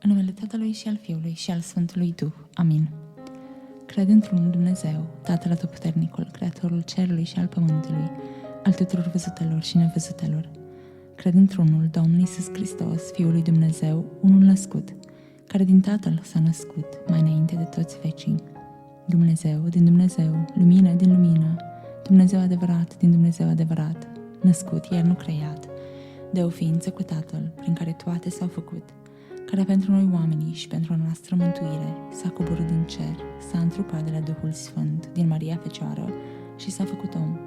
În numele Tatălui și al Fiului și al Sfântului Duh. Amin. Cred într-unul Dumnezeu, Tatăl Atotputernicul, Creatorul cerului și al pământului, al tuturor văzutelor și nevăzutelor. Cred într-unul Domnul Iisus Hristos, Fiul lui Dumnezeu, unul născut, care din Tatăl s-a născut mai înainte de toți vecii. Dumnezeu din Dumnezeu, lumină din lumină, Dumnezeu adevărat din Dumnezeu adevărat, născut, iar nu creat, de o ființă cu Tatăl, prin care toate s-au făcut, care pentru noi oamenii și pentru a noastră mântuire s-a coborât din cer, s-a întrupat de la Duhul Sfânt din Maria Fecioară și s-a făcut om.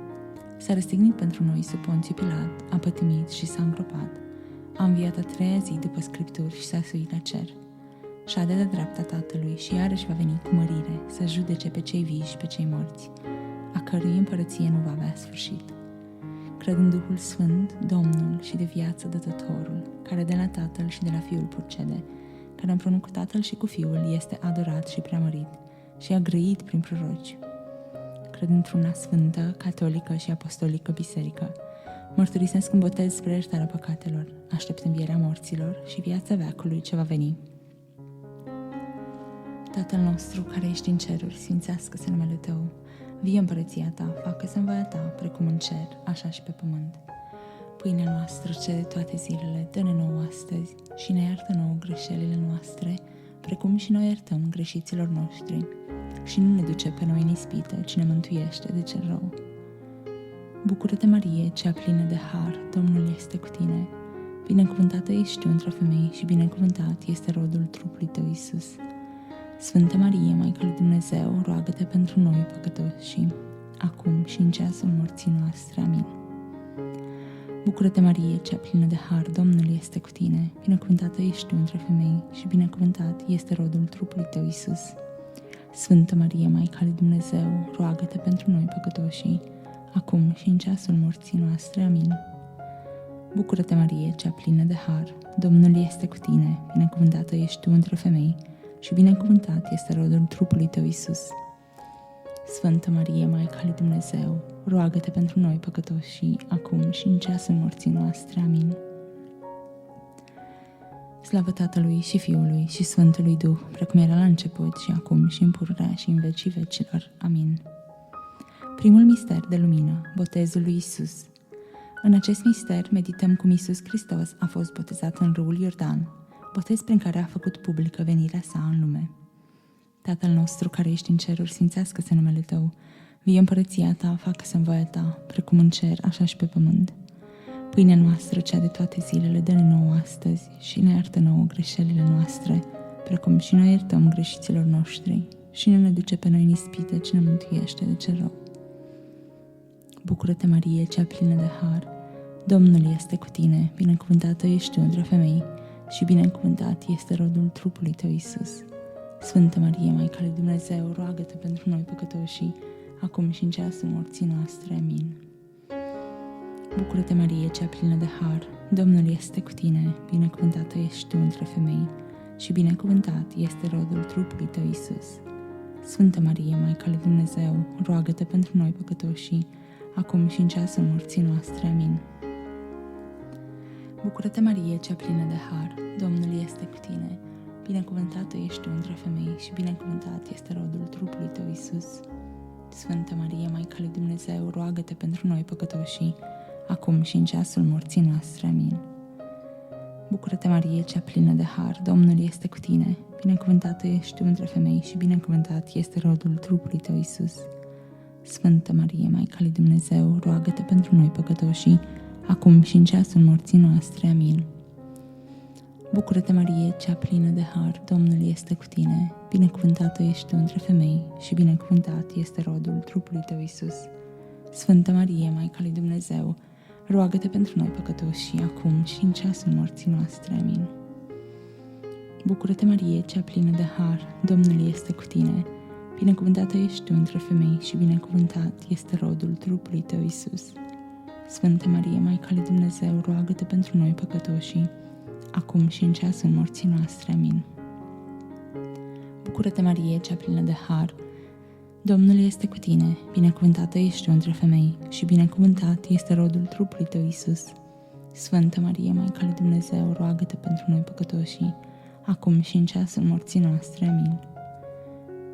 S-a răstignit pentru noi sub Ponțiu Pilat, a pătimit și s-a îngropat. A înviat a treia zi după Scripturi și s-a suit la cer. Șade de dreapta Tatălui și iarăși va veni cu mărire să judece pe cei vii și pe cei morți, a cărui împărăție nu va avea sfârșit. Cred în Duhul Sfânt, Domnul și de viață dătătorul, care de la Tatăl și de la Fiul procede, care împreună cu Tatăl și cu Fiul este adorat și preamărit și a grăit prin proroci. Cred într-una sfântă, catolică și apostolică biserică. Mărturisesc un botez spre iertarea păcatelor, aștept învierea morților și viața veacului ce va veni. Tatăl nostru care ești în ceruri, sfințească-se numele Tău. Vie împărăția Ta, facă-se în voia Ta, precum în cer, așa și pe pământ. Pâinea noastră, cea de toate zilele, dă-ne nouă astăzi și ne iartă nouă greșelile noastre, precum și noi iertăm greșiților noștri. Și nu ne duce pe noi în ispită, ci ne mântuiește de cel rău. Bucură-te, Marie, cea plină de har, Domnul este cu tine. Binecuvântată ești tu între femei și binecuvântat este rodul trupului Tău, Iisus. Sfântă Marie, Maică lui Dumnezeu, roagă-te pentru noi păcătoși, acum și în ceasul morții noastre. Amin. Bucură-te, Marie, cea plină de har, Domnul este cu tine. Binecuvântată ești tu între femei și binecuvântat este rodul trupului Tău, Iisus. Sfântă Marie, Maica lui Dumnezeu, roagă-te pentru noi păcătoși, acum și în ceasul morții noastre. Amin. Bucură-te, Marie, cea plină de har, Domnul este cu tine. Binecuvântată ești tu între femei și binecuvântat este rodul trupului Tău, Iisus. Sfântă Marie, Maica lui Dumnezeu, roagă-te pentru noi păcătoși, acum și în ceasul morții noastre. Amin. Slavă Tatălui și Fiului și Sfântului Duh, precum era la început și acum și în pururea și în vecii vecilor. Amin. Primul mister de lumină, botezul lui Iisus. În acest mister medităm cum Iisus Hristos a fost botezat în râul Iordan, botez prin care a făcut publică venirea sa în lume. Tatăl nostru care ești în ceruri, sfințească-se numele Tău. Vie împărăția Ta, facă-se în voia Ta, precum în cer, așa și pe pământ. Pâinea noastră, cea de toate zilele, dă-ne nouă astăzi și ne iartă nouă greșelile noastre, precum și noi iertăm greșiților noștri, și nu ne duce pe noi în ispită, ci ne mântuiește de cel rău. Bucură-te, Marie, cea plină de har, Domnul este cu tine. Binecuvântată ești tu între femei și binecuvântat este rodul trupului Tău, Iisus. Sfântă Marie, Maica lui Dumnezeu, roagă-te pentru noi păcătoși, acum și în ceasul morții noastre. Amin. Bucură-te, Marie, cea plină de har, Domnul este cu tine. Binecuvântată ești tu între femei și binecuvântat este rodul trupului Tău, Iisus. Sfântă Marie, Maica lui Dumnezeu, roagă-te pentru noi păcătoși, acum și în ceasul morții noastre. Amin. Bucură-te, Marie, cea plină de har, Domnul este cu tine. Binecuvântată ești tu între femei și binecuvântat este rodul trupului Tău, Iisus. Sfântă Marie, Maica lui Dumnezeu, roagă-te pentru noi păcătoși, acum și în ceasul morții noastre. Amin. Bucură-te, Marie, cea plină de har, Domnul este cu tine. Binecuvântată ești tu între femei și binecuvântat este rodul trupului Tău, Iisus. Sfântă Marie, Maica lui Dumnezeu, roagă-te pentru noi păcătoși, acum și în ceasul morții noastre. Amin. Bucură-te, Marie, cea plină de har, Domnul este cu tine. Binecuvântată ești tu între femei și binecuvântat este rodul trupului Tău, Iisus. Sfântă Marie, Maica lui Dumnezeu, roagă-te pentru noi păcătoși, acum și în ceasul morții noastre. Amin. Bucură-te, Marie, cea plină de har, Domnul este cu tine. Binecuvântată ești tu între femei și binecuvântat este rodul trupului Tău, Iisus. Sfântă Marie, Maica lui Dumnezeu, roagă-te pentru noi păcătoși, acum și în ceasul morții noastre. Amin. Bucură-te, Marie, cea plină de har, Domnul este cu tine. Binecuvântată ești tu între femei și binecuvântat este rodul trupului Tău, Iisus. Sfântă Marie, Maica lui Dumnezeu, roagă-te pentru noi păcătoși, acum și în ceasul morții noastre. Amin.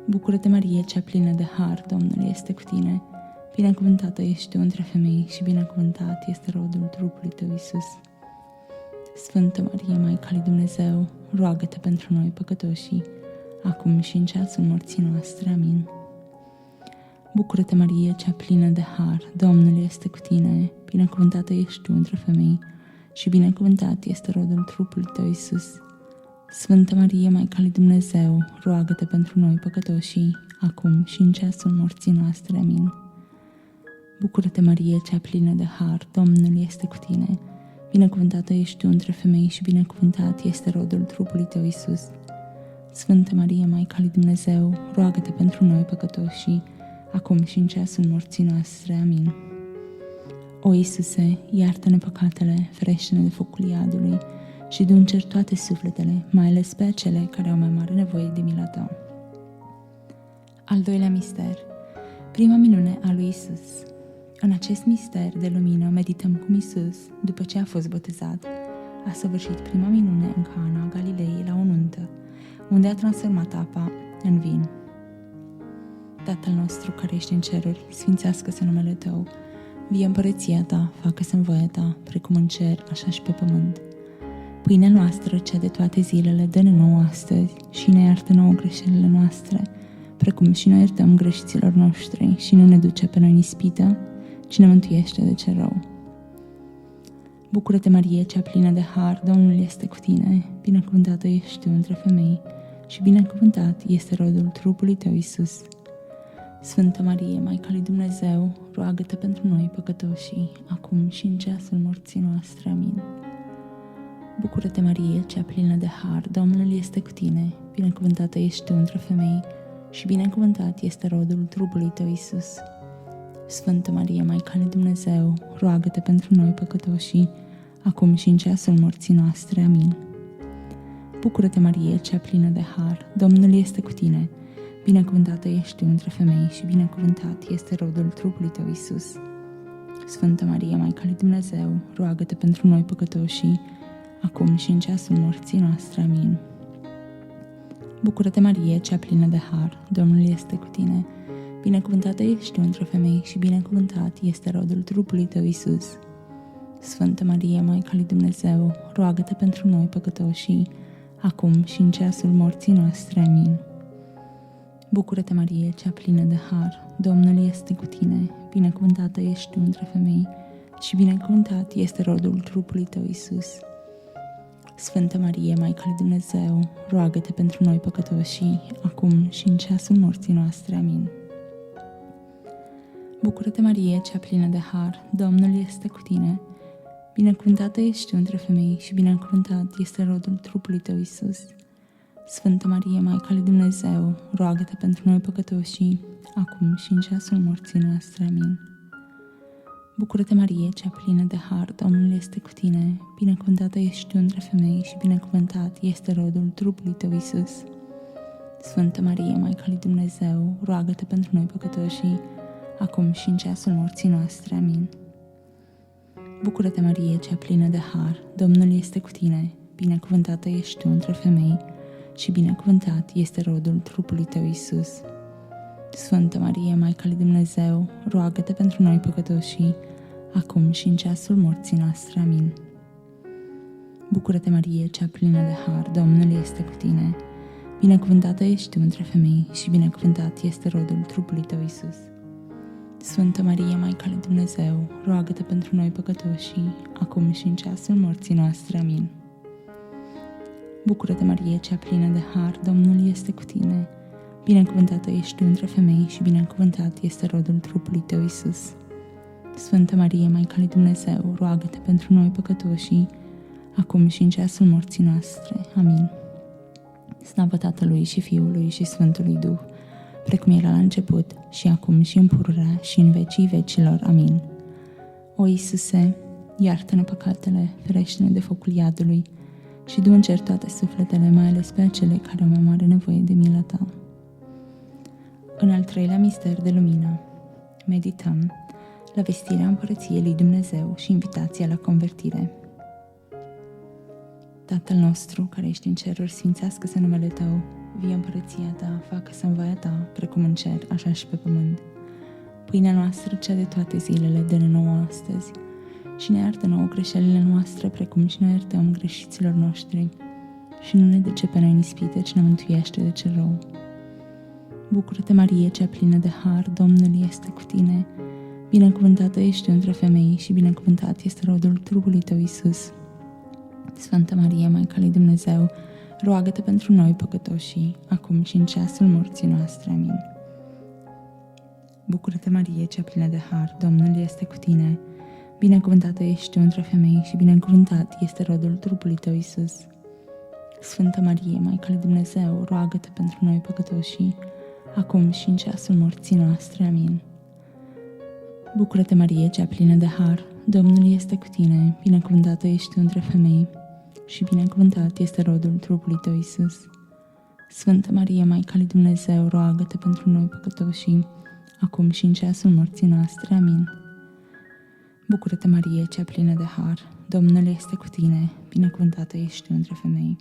Bucură-te, Marie, cea plină de har, Domnul este cu tine. Binecuvântată ești tu între femei și binecuvântat este rodul trupului tău, Iisus. Sfântă Marie, Maica lui Dumnezeu, roagă-te pentru noi păcătoșii, acum și în ceasul morții noastre. Amin. Bucură-te, Marie, cea plină de har, Domnul este cu tine. Binecuvântată ești tu între femei și binecuvântat este rodul trupului tău, Iisus. Sfântă Marie, Maica lui Dumnezeu, roagă-te pentru noi păcătoșii, acum și în ceasul morții noastre. Amin. Bucură-te, Marie, cea plină de har, Domnul este cu tine. Binecuvântată ești tu între femei și binecuvântat este rodul trupului tău, Iisus. Sfântă Marie, Maica lui Dumnezeu, roagă-te pentru noi păcătoșii, acum și în ceasul morții noastre. Amin. O Iisuse, iartă-ne păcatele, ferește-ne de focul iadului și du în cer toate sufletele, mai ales pe cele care au mai mare nevoie de mila ta. Al doilea mister, prima minune a lui Iisus. În acest mister de lumină medităm cum Iisus, după ce a fost botezat, a săvârșit prima minune în Cana Galilei la o nuntă, unde a transformat apa în vin. Tatăl nostru care ești în ceruri, sfințească-se numele Tău, vie împărăția Ta, facă-se-n voia Ta, precum în cer, așa și pe pământ. Pâinea noastră, cea de toate zilele, dă-ne nouă astăzi și ne iartă nouă greșelile noastre, precum și noi iertăm greșiților noștri și nu ne duce pe noi în ispită, ci ne mântuiește de cel rău. Bucură-te, Marie, cea plină de har, Domnul este cu tine, binecuvântată ești tu între femei și binecuvântat este rodul trupului tău, Iisus. Sfântă Marie, Maica lui Dumnezeu, roagă-te pentru noi păcătoșii, acum și în ceasul morții noastre. Amin. Bucură-te, Marie, cea plină de har, Domnul este cu tine, binecuvântată ești tu între femei și binecuvântat este rodul trupului tău, Iisus. Sfântă Marie, Maica lui Dumnezeu, roagă-te pentru noi păcătoșii, acum și în ceasul morții noastre. Amin. Bucură-te, Marie, cea plină de har, Domnul este cu tine, binecuvântată ești tu între femei și binecuvântat este rodul trupului tău, Iisus. Sfântă Marie, Maica lui Dumnezeu, roagă-te pentru noi păcătoșii, acum și în ceasul morții noastre. Amin. Bucură-te, Marie, cea plină de har, Domnul este cu tine, binecuvântată ești tu între femei și binecuvântat este rodul trupului tău, Iisus. Sfântă Marie, Maica lui Dumnezeu, roagă-te pentru noi păcătoșii, acum și în ceasul morții noastre. Amin. Bucură-te, Marie, cea plină de har, Domnul este cu tine, binecuvântată ești tu între femei și binecuvântat este rodul trupului tău, Iisus. Sfântă Marie, Maica lui Dumnezeu, roagă-te pentru noi păcătoșii, acum și în ceasul morții noastre. Amin. Bucură-te, Marie, cea plină de har, Domnul este cu tine, binecuvântată ești tu între femei și binecuvântat este rodul trupului tău, Iisus. Sfântă Marie, Maica lui Dumnezeu, roagă-te pentru noi păcătoșii, acum și în ceasul morții noastre. Amin. Bucură-te, Marie, cea plină de har, Domnul este cu tine, binecuvântată ești tu între femei și binecuvântat este rodul trupului tău, Iisus. Sfântă Marie, Maica lui Dumnezeu, roagă-te pentru noi păcătoșii, acum și în ceasul morții noastre. Amin. Bucură-te, Marie, cea plină de har, Domnul este cu tine, binecuvântată ești tu între femei și binecuvântat este rodul trupului tău, Iisus. Sfântă Marie, Maica lui Dumnezeu, roagă-te pentru noi păcătoșii, acum și în ceasul morții noastre. Amin. Bucură-te, Marie, cea plină de har, Domnul este cu tine, binecuvântată ești tu între femei și binecuvântat este rodul trupului tău, Iisus. Sfântă Marie, Maica lui Dumnezeu, roagă-te pentru noi păcătoșii, acum și în ceasul morții noastre. Amin. Bucură-te, Marie, cea plină de har, Domnul este cu tine, binecuvântată ești tu între femei și binecuvântat este rodul trupului tău, Iisus. Sfântă Marie, Maica lui Dumnezeu, roagă-te pentru noi păcătoșii, acum și în ceasul morții noastre. Amin. Slavă Tatălui și Fiului și Sfântului Duh, precum era la început, și acum și în pururea și în vecii vecilor. Amin. O Iisuse, iartă-ne păcatele, ferește-ne de focul iadului și du în cer toate sufletele, mai ales pe acele care au mai mare nevoie de mila ta. În al treilea mister de lumină, medităm la vestirea împărăției lui Dumnezeu și invitația la convertire. Tatăl nostru, care ești în ceruri, sfințească-se numele Tău, vie împărăția Ta, facă-se în voia Ta, precum în cer, așa și pe pământ. Pâinea noastră, cea de toate zilele, dă-ne nouă astăzi și ne iartă nouă greșelile noastre, precum și noi iertăm greșiților noștri. Și nu ne duce pe noi în ispite, ci ne mântuiește de cel rău. Bucură-te, Marie, cea plină de har, Domnul este cu tine. Binecuvântată ești între femei și binecuvântat este rodul trupului Tău, Iisus. Sfântă Marie, Maica lui Dumnezeu, roagă-te pentru noi păcătoșii, acum și în ceasul morții noastre. Amin. Bucură-te, Marie, cea plină de har, Domnul este cu tine. Binecuvântată ești între femei și binecuvântat este rodul trupului Tău, Iisus. Sfântă Marie, Maica lui Dumnezeu, roagă-te pentru noi păcătoșii, acum și în ceasul morții noastre. Amin. Bucură-te, Marie, cea plină de har, Domnul este cu tine, binecuvântată ești între femei și binecuvântat este rodul trupului Tău, Iisus. Sfântă Marie, Maica lui Dumnezeu, roagă-te pentru noi păcătoșii, acum și în ceasul morții noastre. Amin. Bucură-te, Marie, cea plină de har, Domnul este cu tine, binecuvântată ești între femei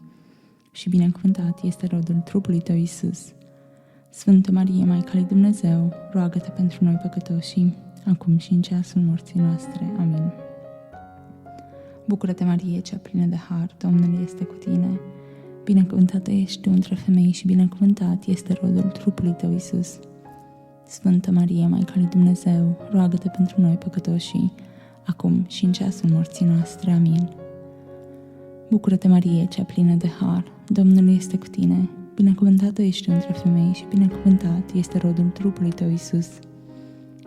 și binecuvântat este rodul trupului Tău, Iisus. Sfântă Marie, Maica lui Dumnezeu, roagă-te pentru noi păcătoșii, acum și în ceasul morții noastre. Amin. Bucură-te, Marie, cea plină de har, Domnul este cu tine, binecuvântată ești între femei și binecuvântat este rodul trupului Tău, Iisus. Sfântă Marie, Maica lui Dumnezeu, roagă-te pentru noi păcătoșii, acum și în ceasul morții noastre. Amin. Bucură-te, Marie, cea plină de har, Domnul este cu tine, binecuvântată ești între femei și binecuvântat este rodul trupului Tău, Iisus.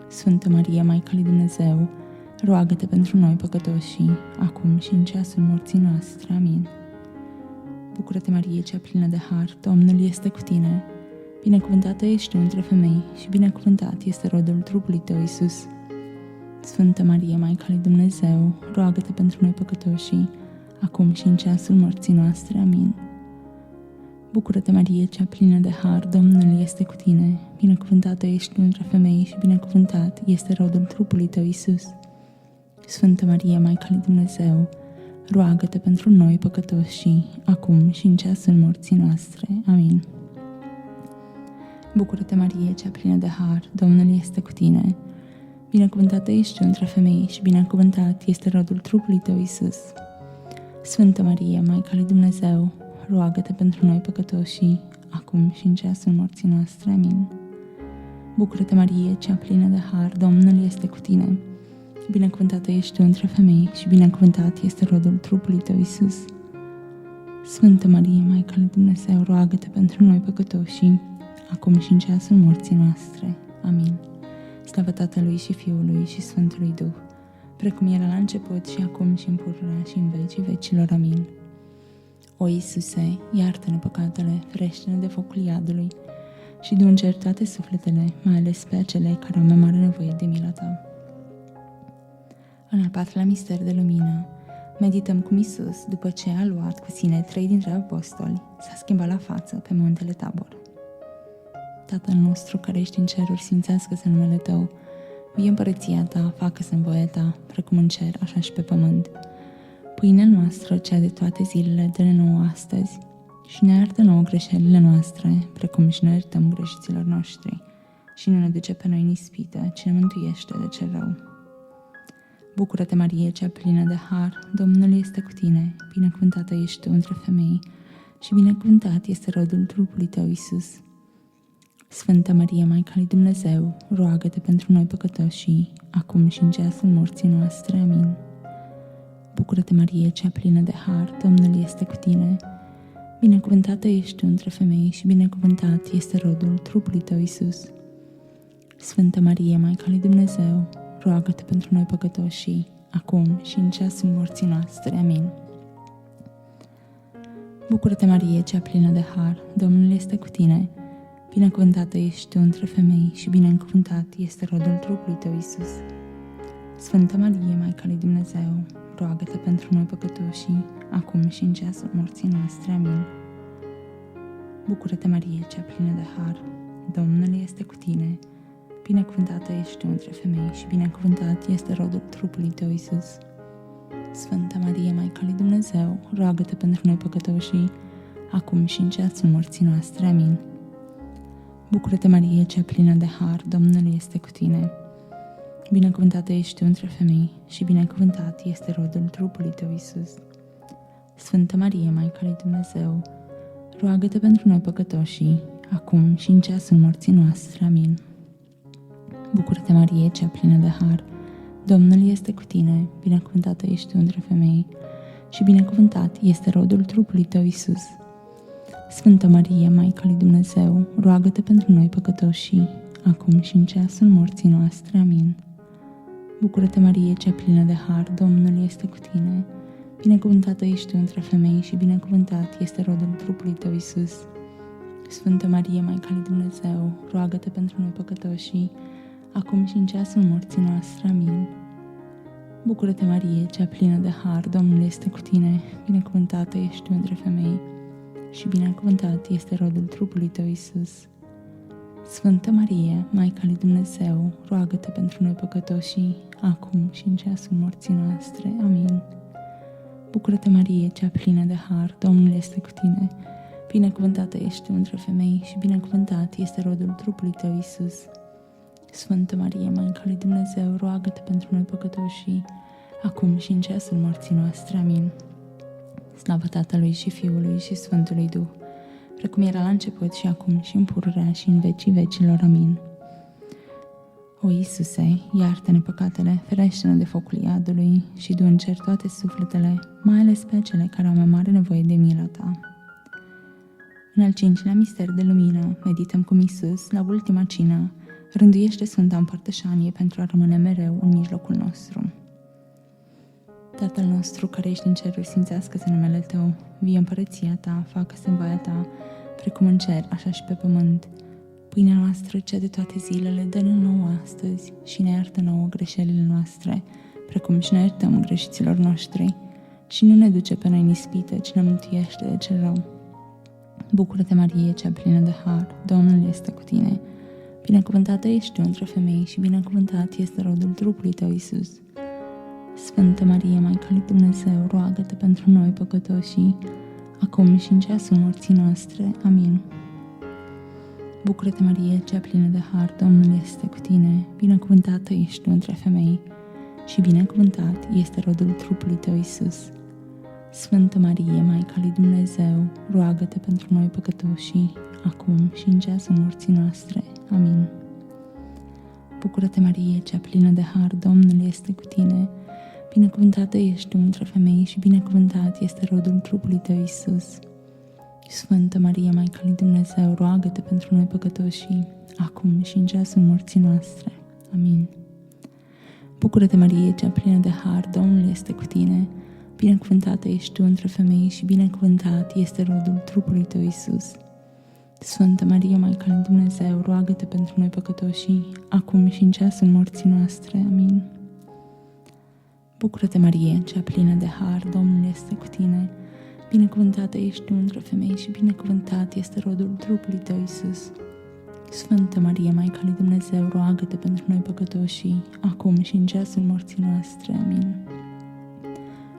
Sfântă Marie, Maica lui Dumnezeu, roagă-te pentru noi păcătoșii, acum și în ceasul morții noastre. Amin. Bucură-te, Marie, cea plină de har, Domnul este cu tine, binecuvântată ești între femei și binecuvântat este rodul trupului Tău, Iisus. Sfântă Marie, Maica lui Dumnezeu, roagă-te pentru noi păcătoșii, acum și în ceasul morții noastre. Amin. Bucură-te, Marie, cea plină de har, Domnul este cu tine, binecuvântată ești între femei și binecuvântat este rodul trupului Tău, Iisus. Sfântă Marie, Maica lui Dumnezeu, roagă-te pentru noi păcătoșii, acum și în ceasul morții noastre. Amin. Bucură-te, Marie, cea plină de har, Domnul este cu tine, binecuvântată ești între femei și binecuvântat este rodul trupului Tău, Iisus. Sfântă Marie, Maica lui Dumnezeu, roagă-te pentru noi păcătoșii, acum și în ceasul morții noastre. Amin. Bucură-te, Marie, cea plină de har, Domnul este cu tine, binecuvântată ești între femei și binecuvântat este rodul trupului Tău, Iisus. Sfântă Marie, Maica lui Dumnezeu, roagă-te pentru noi păcătoșii, acum și în ceasul morții noastre. Amin. Slavă Tatălui și Fiului și Sfântului Duh, precum era la început și acum și în pururea și în vecii vecilor. Amin. O Iisuse, iartă-ne păcatele, ferește-ne de focul iadului și du în cer toate sufletele, mai ales pe acele care au mai mare nevoie de mila Ta. În al patrulea mister de lumină, medităm cum Iisus, după ce a luat cu sine 3 dintre apostoli, s-a schimbat la față pe muntele Tabor. Tatăl nostru care ești în ceruri, sfințească-se numele Tău, vie împărăția Ta, facă-se în voia Ta, precum în cer, așa și pe pământ. Pâinea noastră, cea de toate zilele, dă-ne nouă astăzi și ne iartă nouă greșelile noastre, precum și noi iertăm greșiților noștri, și nu ne duce pe noi în ispită, ci ne mântuiește de cel rău. Bucură-te, Marie, cea plină de har, Domnul este cu tine, binecuvântată ești tu între femei și binecuvântat este rodul trupului Tău, Iisus. Sfântă Marie, Maica lui Dumnezeu, roagă-te pentru noi păcătoșii, acum și în ceasul morții noastre. Amin. Bucură-te, Marie, cea plină de har, Domnul este cu tine, binecuvântată ești între femei și binecuvântat este rodul trupului Tău, Iisus. Sfântă Marie, Maica lui Dumnezeu, roagă-te pentru noi păcătoșii, acum și în ceasul morții noastre. Amin. Bucură-te, Marie, cea plină de har, Domnul este cu tine, binecuvântată ești tu între femei și binecuvântat este rodul trupului Tău, Iisus. Sfântă Marie, Maica lui Dumnezeu, roagă-te pentru noi păcătoșii, acum și în ceasul morții noastre. Amin. Bucură-te, Marie, cea plină de har, Domnul este cu tine, binecuvântată ești tu între femei și binecuvântat este rodul trupului Tău, Iisus. Sfântă Marie, Maica lui Dumnezeu, roagă-te pentru noi păcătoșii, acum și în ceasul morții noastre. Amin. Bucură-te, Marie, cea plină de har, Domnul este cu tine. Binecuvântată ești tu între femei și binecuvântat este rodul trupului tău, Iisus. Sfântă Marie, Maica lui Dumnezeu, roagă-te pentru noi păcătoșii, acum și în ceasul morții noastre. Amin. Bucură-te, Marie, cea plină de har, Domnul este cu tine, binecuvântată ești tu între femei și binecuvântat este rodul trupului tău, Iisus. Sfântă Marie, Maica lui Dumnezeu, roagă-te pentru noi păcătoșii, acum și în ceasul morții noastre. Amin. Bucură-te, Marie, cea plină de har, Domnul este cu tine, binecuvântată ești tu între femei și binecuvântat este rodul trupului tău, Iisus. Sfântă Marie, Maica lui Dumnezeu, roagă-te pentru noi păcătoșii, acum și în ceasul morții noastre. Amin. Bucură-te, Marie, cea plină de har, Domnul este cu tine, binecuvântată ești tu între femei și binecuvântat este rodul trupului tău, Iisus. Sfântă Marie, Maica lui Dumnezeu, roagă-te pentru noi păcătoșii, acum și în ceasul morții noastre. Amin. Bucură-te, Marie, cea plină de har, Domnul este cu tine, binecuvântată ești tu între femei și binecuvântat este rodul trupului tău, Iisus. Sfântă Marie, Maica lui Dumnezeu, roagă-te pentru noi păcătoșii, acum și în ceasul morții noastre. Amin. Slavă Tatălui și Fiului și Sfântului Duh, precum era la început și acum și în pururea și în vecii vecilor. Amin. O Iisuse, iartă-ne păcatele, ferește-ne de focul iadului și du în cer toate sufletele, mai ales pe cele care au mai mare nevoie de mila ta. În al 5-lea mister de lumină, medităm cum Iisus, la ultima cină, rânduiește Sfânta Împărtășanie pentru a rămâne mereu în mijlocul nostru. Tatăl nostru care ești în ceruri, sfințească-se numele Tău, vie împărăția Ta, facă-se voia Ta, precum în cer, așa și pe pământ. Pâinea noastră, cea de toate zilele, dă-ne nouă astăzi și ne iartă nouă greșelile noastre, precum și ne iertăm greșiților noștri. Și nu ne duce pe noi în ispită, ci ne mântuiește de cel rău. Bucură-te, Marie, cea plină de har, Domnul este cu tine. Binecuvântată ești tu între femei și binecuvântat este rodul trupului tău, Iisus. Sfântă Marie, Maica lui Dumnezeu, roagă-te pentru noi păcătoșii, acum și în ceasul morții noastre. Amin. Bucură-te, Marie, cea plină de har, Domnul este cu tine, binecuvântată ești tu între femei și binecuvântat este rodul trupului tău, Iisus. Sfântă Marie, Maica lui Dumnezeu, roagă-te pentru noi păcătoșii, acum și în ceasul morții noastre. Amin. Bucură-te, Marie, cea plină de har, Domnul este cu tine, binecuvântată ești tu între femei și binecuvântat este rodul trupului tău, Iisus. Sfântă Marie, Maica lui Dumnezeu, roagă-te pentru noi păcătoșii, acum și în ceasul morții noastre. Amin. Bucură-te, Marie, cea plină de har, Domnul este cu tine, binecuvântată ești tu între femei și binecuvântat este rodul trupului tău, Iisus. Sfântă Marie, Maica lui Dumnezeu, roagă-te pentru noi păcătoșii, acum și în ceasul morții noastre. Amin. Bucură-te, Marie, cea plină de har, Domnul este cu tine, binecuvântată ești tu între femei și binecuvântat este rodul trupului tău, Iisus. Sfântă Marie, Maica lui Dumnezeu, roagă-te pentru noi păcătoșii, acum și în ceasul morții noastre. Amin.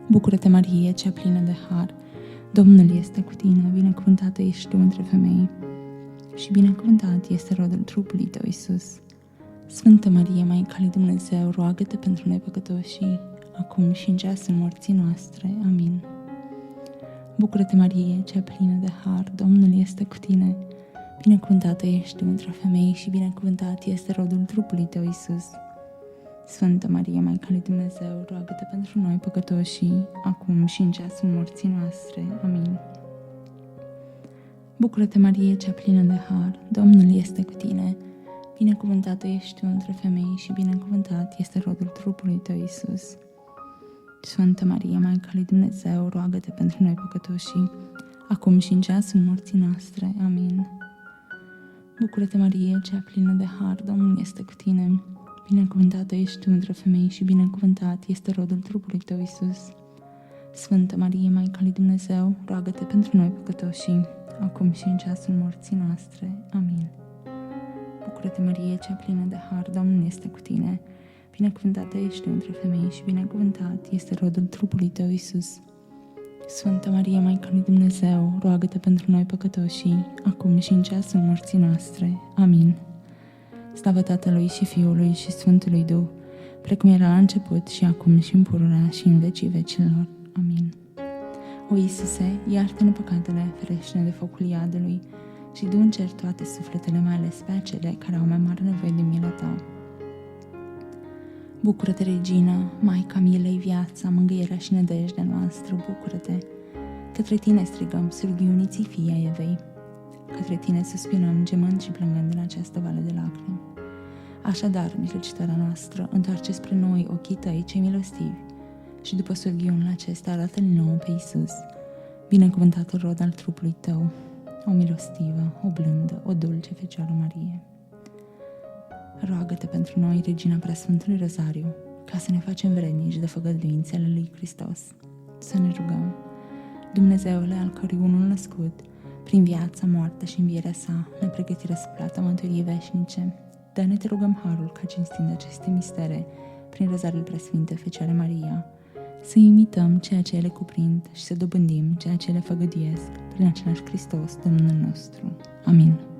Bucură-te, Marie, cea plină de har, Domnul este cu tine, binecuvântată ești tu între femei și binecuvântat este rodul trupului tău, Iisus. Sfântă Marie, Maica lui Dumnezeu, roagă-te pentru noi păcătoșii, acum și în ceasul morții noastre. Amin. Bucură-te, Marie, cea plină de har, Domnul este cu tine, binecuvântată ești tu între femei și binecuvântat este rodul trupului tău, Iisus. Sfântă Marie, Maica lui Dumnezeu, roagă-te pentru noi păcătoșii, acum și în ceasul morții noastre. Amin. Bucură-te, Marie, cea plină de har, Domnul este cu tine, binecuvântată ești tu între femei și binecuvântat este rodul trupului tău, Iisus. Sfântă Marie, Maica lui Dumnezeu, roagă-te pentru noi păcătoșii, acum și în ceasul morții noastre. Amin. Bucură-te, Marie, cea plină de har, Domnul este cu tine, binecuvântată ești tu între femei și binecuvântat este rodul trupului tău, Iisus. Sfântă Marie, Maica lui Dumnezeu, roagă-te pentru noi păcătoșii, acum și în ceasul morții noastre. Amin. Bucură-te, Marie, cea plină de har, Domnul este cu tine, Binecuvântată ești între femei și binecuvântat este rodul trupului tău, Iisus. Sfântă Marie, Maica lui Dumnezeu, roagă-te pentru noi păcătoșii, acum și în ceasul morții noastre. Amin. Slavă Tatălui și Fiului și Sfântului Duh, precum era la început și acum și în pururea și în vecii vecilor. Amin. O Iisuse, iartă-ne păcatele, ferește-ne de focul iadului și du în cer toate sufletele, mai ales pe acele care au mai mare nevoie de mila ta. Bucură-te, Regină, Maica milei, viața, mângâierea și nădejdea noastră, bucură-te! Către tine strigăm, surghiuniții fiii Evei. Către tine suspinăm, gemând și plângând în această vale de lacrimi. Așadar, mijlocitoarea noastră, întoarce spre noi ochii tăi cei milostivi și după surghiunul acesta arată-l nouă pe Iisus, binecuvântatul rod al trupului tău, o milostivă, o blândă, o dulce Fecioară Marie. Roagă-te pentru noi, Regina Preasfântului Rozariu, ca să ne facem vrednici de făgăduințele lui Hristos. Să ne rugăm. Dumnezeule, al cărui unul născut, prin viața, moartea și învierea sa, ne pregăti răsplata mântuirii veșnice, dă-ne, te rugăm, harul ca cinstind aceste mistere, prin Rozariul Preasfinte Fecioare Maria, să imităm ceea ce ele cuprind și să dobândim ceea ce ele făgăduiesc, prin același Hristos, Domnul nostru. Amin.